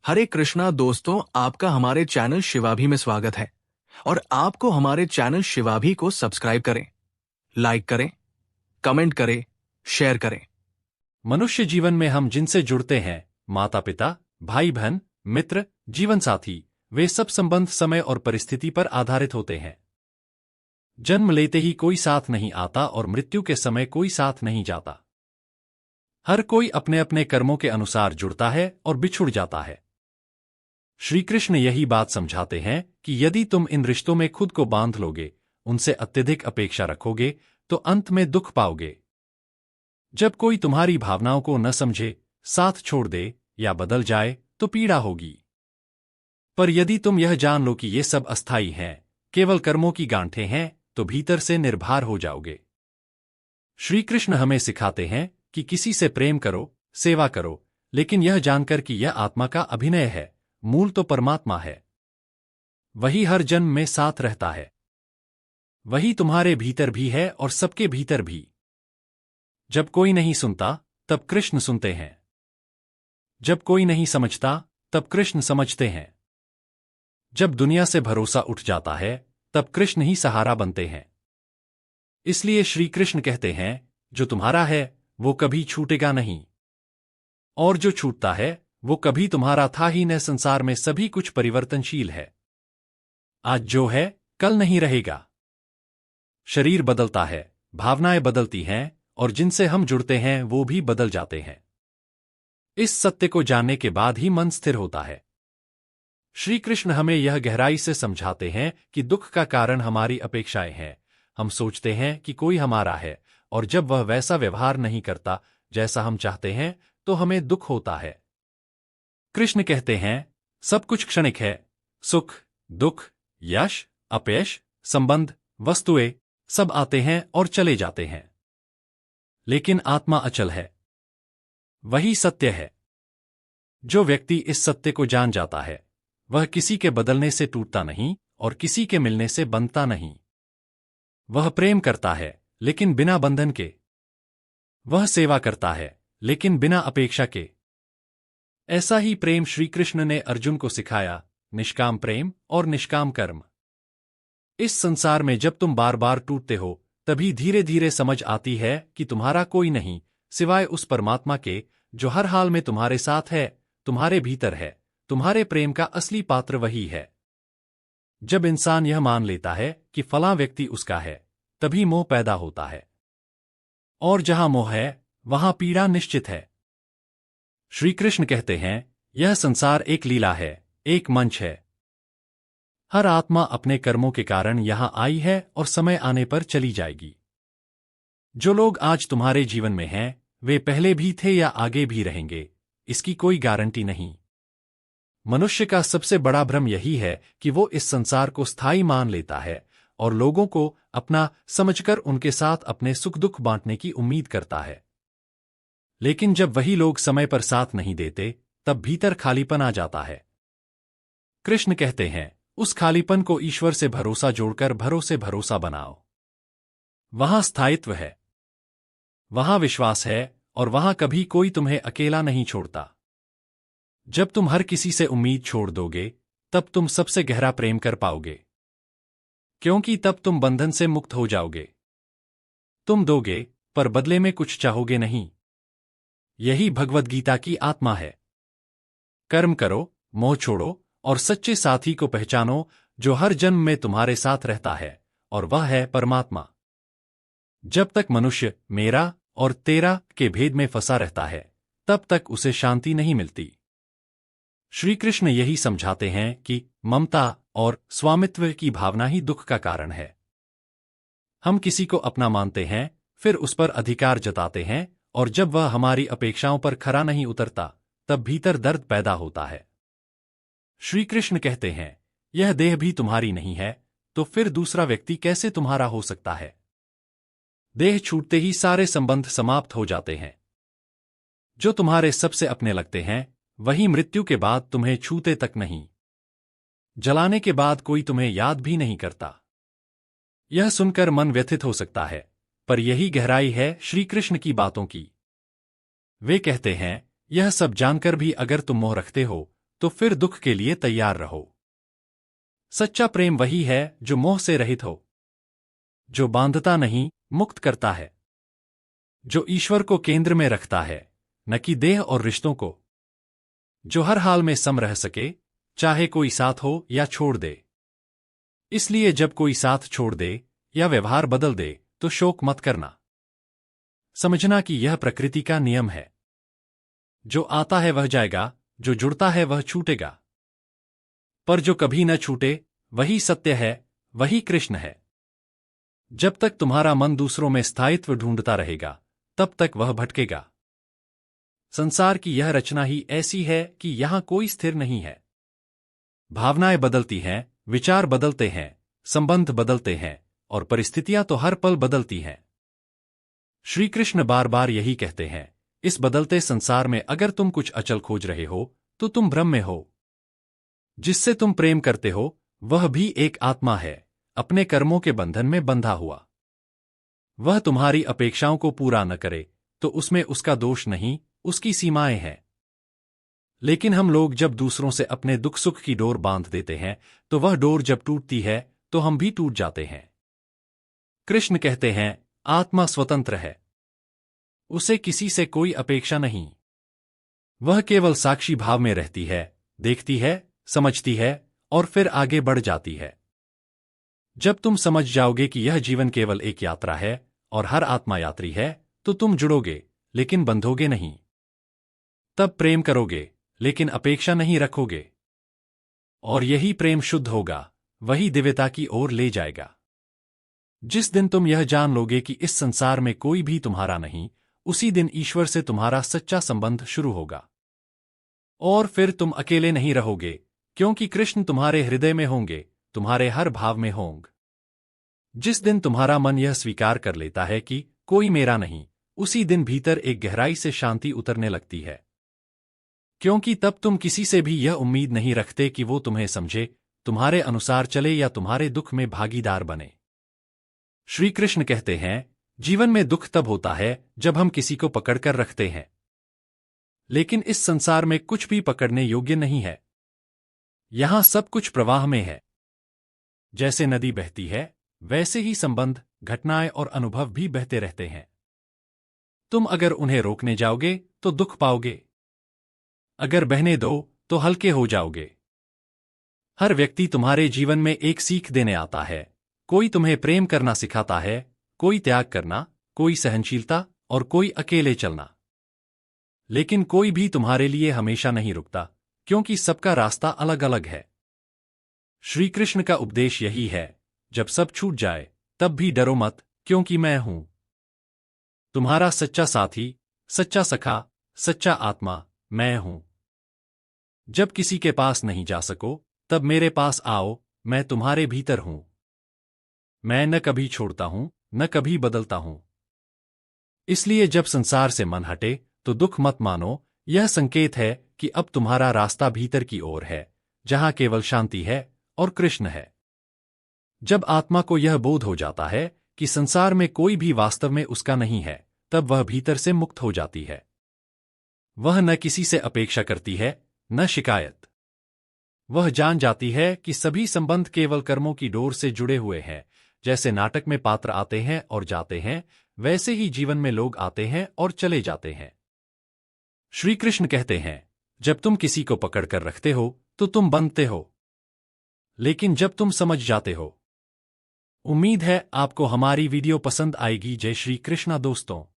हरे कृष्णा दोस्तों, आपका हमारे चैनल शिवाभी में स्वागत है। और आपको हमारे चैनल शिवाभी को सब्सक्राइब करें, लाइक करें, कमेंट करें, शेयर करें। मनुष्य जीवन में हम जिनसे जुड़ते हैं, माता पिता, भाई बहन, मित्र, जीवन साथी, वे सब संबंध समय और परिस्थिति पर आधारित होते हैं। जन्म लेते ही कोई साथ नहीं आता और मृत्यु के समय कोई साथ नहीं जाता। हर कोई अपने अपने कर्मों के अनुसार जुड़ता है और बिछुड़ जाता है। श्री कृष्ण यही बात समझाते हैं कि यदि तुम इन रिश्तों में खुद को बांध लोगे, उनसे अत्यधिक अपेक्षा रखोगे, तो अंत में दुख पाओगे। जब कोई तुम्हारी भावनाओं को न समझे, साथ छोड़ दे या बदल जाए, तो पीड़ा होगी। पर यदि तुम यह जान लो कि ये सब अस्थायी हैं, केवल कर्मों की गांठें हैं, तो भीतर से निर्भर हो जाओगे। श्री कृष्ण हमें सिखाते हैं कि किसी से प्रेम करो, सेवा करो, लेकिन यह जानकर कि यह आत्मा का अभिनय है, मूल तो परमात्मा है। वही हर जन्म में साथ रहता है। वही तुम्हारे भीतर भी है और सबके भीतर भी। जब कोई नहीं सुनता, तब कृष्ण सुनते हैं। जब कोई नहीं समझता, तब कृष्ण समझते हैं। जब दुनिया से भरोसा उठ जाता है, तब कृष्ण ही सहारा बनते हैं। इसलिए श्री कृष्ण कहते हैं, जो तुम्हारा है वो कभी छूटेगा नहीं, और जो छूटता है वो कभी तुम्हारा था ही न। संसार में सभी कुछ परिवर्तनशील है। आज जो है कल नहीं रहेगा। शरीर बदलता है, भावनाएं बदलती हैं, और जिनसे हम जुड़ते हैं वो भी बदल जाते हैं। इस सत्य को जानने के बाद ही मन स्थिर होता है। श्री कृष्ण हमें यह गहराई से समझाते हैं कि दुख का कारण हमारी अपेक्षाएं हैं। हम सोचते हैं कि कोई हमारा है, और जब वह वैसा व्यवहार नहीं करता जैसा हम चाहते हैं, तो हमें दुख होता है। कृष्ण कहते हैं, सब कुछ क्षणिक है। सुख, दुख, यश, अपयश, संबंध, वस्तुएं, सब आते हैं और चले जाते हैं। लेकिन आत्मा अचल है। वही सत्य है। जो व्यक्ति इस सत्य को जान जाता है, वह किसी के बदलने से टूटता नहीं और किसी के मिलने से बनता नहीं। वह प्रेम करता है, लेकिन बिना बंधन के। वह सेवा करता है, लेकिन बिना अपेक्षा के। ऐसा ही प्रेम श्री कृष्ण ने अर्जुन को सिखाया, निष्काम प्रेम और निष्काम कर्म। इस संसार में जब तुम बार बार टूटते हो, तभी धीरे धीरे समझ आती है कि तुम्हारा कोई नहीं सिवाय उस परमात्मा के, जो हर हाल में तुम्हारे साथ है, तुम्हारे भीतर है। तुम्हारे प्रेम का असली पात्र वही है। जब इंसान यह मान लेता है कि फलां व्यक्ति उसका है, तभी मोह पैदा होता है। और जहां मोह है, वहां पीड़ा निश्चित है। श्री कृष्ण कहते हैं, यह संसार एक लीला है, एक मंच है। हर आत्मा अपने कर्मों के कारण यहां आई है और समय आने पर चली जाएगी। जो लोग आज तुम्हारे जीवन में हैं, वे पहले भी थे या आगे भी रहेंगे, इसकी कोई गारंटी नहीं। मनुष्य का सबसे बड़ा भ्रम यही है कि वो इस संसार को स्थायी मान लेता है और लोगों को अपना समझकर उनके साथ अपने सुख दुख बांटने की उम्मीद करता है। लेकिन जब वही लोग समय पर साथ नहीं देते, तब भीतर खालीपन आ जाता है। कृष्ण कहते हैं, उस खालीपन को ईश्वर से भरोसा जोड़कर भरोसा बनाओ। वहां स्थायित्व है, वहां विश्वास है, और वहां कभी कोई तुम्हें अकेला नहीं छोड़ता। जब तुम हर किसी से उम्मीद छोड़ दोगे, तब तुम सबसे गहरा प्रेम कर पाओगे, क्योंकि तब तुम बंधन से मुक्त हो जाओगे। तुम दोगे, पर बदले में कुछ चाहोगे नहीं। यही भगवद गीता की आत्मा है। कर्म करो, मोह छोड़ो, और सच्चे साथी को पहचानो, जो हर जन्म में तुम्हारे साथ रहता है, और वह है परमात्मा। जब तक मनुष्य मेरा और तेरा के भेद में फंसा रहता है, तब तक उसे शांति नहीं मिलती। श्री कृष्ण यही समझाते हैं कि ममता और स्वामित्व की भावना ही दुख का कारण है। हम किसी को अपना मानते हैं, फिर उस पर अधिकार जताते हैं, और जब वह हमारी अपेक्षाओं पर खरा नहीं उतरता, तब भीतर दर्द पैदा होता है। श्री कृष्ण कहते हैं, यह देह भी तुम्हारी नहीं है, तो फिर दूसरा व्यक्ति कैसे तुम्हारा हो सकता है। देह छूटते ही सारे संबंध समाप्त हो जाते हैं। जो तुम्हारे सबसे अपने लगते हैं, वही मृत्यु के बाद तुम्हें छूते तक नहीं। जलाने के बाद कोई तुम्हें याद भी नहीं करता। यह सुनकर मन व्यथित हो सकता है, पर यही गहराई है श्री कृष्ण की बातों की। वे कहते हैं, यह सब जानकर भी अगर तुम मोह रखते हो, तो फिर दुख के लिए तैयार रहो। सच्चा प्रेम वही है जो मोह से रहित हो, जो बांधता नहीं, मुक्त करता है, जो ईश्वर को केंद्र में रखता है, न कि देह और रिश्तों को, जो हर हाल में सम रह सके, चाहे कोई साथ हो या छोड़ दे। इसलिए जब कोई साथ छोड़ दे या व्यवहार बदल दे तो शोक मत करना। समझना कि यह प्रकृति का नियम है। जो आता है वह जाएगा, जो जुड़ता है वह छूटेगा, पर जो कभी न छूटे वही सत्य है, वही कृष्ण है। जब तक तुम्हारा मन दूसरों में स्थायित्व ढूंढता रहेगा तब तक वह भटकेगा। संसार की यह रचना ही ऐसी है कि यहां कोई स्थिर नहीं है। भावनाएं बदलती हैं, विचार बदलते हैं, संबंध बदलते हैं और परिस्थितियां तो हर पल बदलती हैं। श्री कृष्ण बार बार यही कहते हैं, इस बदलते संसार में अगर तुम कुछ अचल खोज रहे हो तो तुम भ्रम में हो। जिससे तुम प्रेम करते हो वह भी एक आत्मा है, अपने कर्मों के बंधन में बंधा हुआ। वह तुम्हारी अपेक्षाओं को पूरा न करे तो उसमें उसका दोष नहीं, उसकी सीमाएं हैं। लेकिन हम लोग जब दूसरों से अपने दुख सुख की डोर बांध देते हैं तो वह डोर जब टूटती है तो हम भी टूट जाते हैं। कृष्ण कहते हैं, आत्मा स्वतंत्र है, उसे किसी से कोई अपेक्षा नहीं। वह केवल साक्षी भाव में रहती है, देखती है, समझती है और फिर आगे बढ़ जाती है। जब तुम समझ जाओगे कि यह जीवन केवल एक यात्रा है और हर आत्मा यात्री है तो तुम जुड़ोगे लेकिन बंधोगे नहीं। तब प्रेम करोगे लेकिन अपेक्षा नहीं रखोगे। और यही प्रेम शुद्ध होगा, वही दिव्यता की ओर ले जाएगा। जिस दिन तुम यह जान लोगे कि इस संसार में कोई भी तुम्हारा नहीं, उसी दिन ईश्वर से तुम्हारा सच्चा संबंध शुरू होगा। और फिर तुम अकेले नहीं रहोगे, क्योंकि कृष्ण तुम्हारे हृदय में होंगे, तुम्हारे हर भाव में होंगे। जिस दिन तुम्हारा मन यह स्वीकार कर लेता है कि कोई मेरा नहीं, उसी दिन भीतर एक गहराई से शांति उतरने लगती है। क्योंकि तब तुम किसी से भी यह उम्मीद नहीं रखते कि वो तुम्हें समझे, तुम्हारे अनुसार चले या तुम्हारे दुख में भागीदार बने। श्री कृष्ण कहते हैं, जीवन में दुख तब होता है जब हम किसी को पकड़कर रखते हैं। लेकिन इस संसार में कुछ भी पकड़ने योग्य नहीं है। यहां सब कुछ प्रवाह में है। जैसे नदी बहती है वैसे ही संबंध, घटनाएं और अनुभव भी बहते रहते हैं। तुम अगर उन्हें रोकने जाओगे तो दुख पाओगे, अगर बहने दो तो हल्के हो जाओगे। हर व्यक्ति तुम्हारे जीवन में एक सीख देने आता है। कोई तुम्हें प्रेम करना सिखाता है, कोई त्याग करना, कोई सहनशीलता और कोई अकेले चलना। लेकिन कोई भी तुम्हारे लिए हमेशा नहीं रुकता, क्योंकि सबका रास्ता अलग अलग है। श्री कृष्ण का उपदेश यही है, जब सब छूट जाए तब भी डरो मत, क्योंकि मैं हूं तुम्हारा सच्चा साथी, सच्चा सखा, सच्चा आत्मा, मैं हूं। जब किसी के पास नहीं जा सको तब मेरे पास आओ, मैं तुम्हारे भीतर हूं। मैं न कभी छोड़ता हूं, न कभी बदलता हूं। इसलिए जब संसार से मन हटे तो दुख मत मानो, यह संकेत है कि अब तुम्हारा रास्ता भीतर की ओर है, जहां केवल शांति है और कृष्ण है। जब आत्मा को यह बोध हो जाता है कि संसार में कोई भी वास्तव में उसका नहीं है, तब वह भीतर से मुक्त हो जाती है। वह न किसी से अपेक्षा करती है, न शिकायत। वह जान जाती है कि सभी संबंध केवल कर्मों की डोर से जुड़े हुए हैं। जैसे नाटक में पात्र आते हैं और जाते हैं, वैसे ही जीवन में लोग आते हैं और चले जाते हैं। श्री कृष्ण कहते हैं, जब तुम किसी को पकड़कर रखते हो तो तुम बंधते हो, लेकिन जब तुम समझ जाते हो। उम्मीद है आपको हमारी वीडियो पसंद आएगी। जय श्री कृष्णा दोस्तों।